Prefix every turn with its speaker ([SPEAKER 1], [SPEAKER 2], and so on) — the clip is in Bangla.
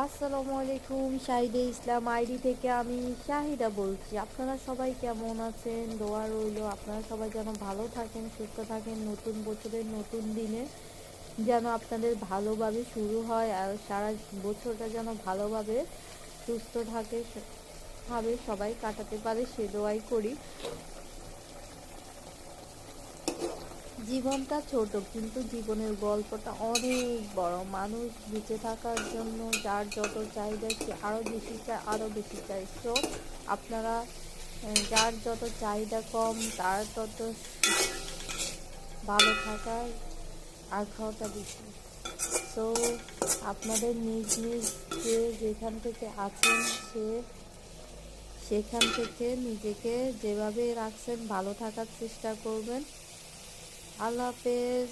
[SPEAKER 1] আসসালামু আলাইকুম, শাহিদে ইসলাম আইডি থেকে আমি শাহিদা বলছি। আপনারা সবাই কেমন আছেন? দোয়া রইল আপনারা সবাই যেন ভালো থাকেন, সুস্থ থাকেন। নতুন বছরের নতুন দিনে যেন আপনাদের ভালোভাবে শুরু হয়, আর সারা বছরটা যেন ভালোভাবে সুস্থ থাকে ভাবে সবাই কাটাতে পারে, সে দোয়াই করি। জীবনটা ছোট কিন্তু জীবনের গল্পটা অনেক বড়। মানুষ বেঁচে থাকার জন্য যার যত চাহিদা সে আরও বেশি চায়, আরও বেশি চায়। সো আপনারা যার যত চাহিদা কম তার তত ভালো থাকার আগ্রহটা বেশি। সো আপনাদের নিজ নিজ যে যেখান থেকে আছেন সেখান থেকে নিজেকে যেভাবে রাখছেন ভালো থাকার চেষ্টা করবেন। আল্লাহ হাফেজ।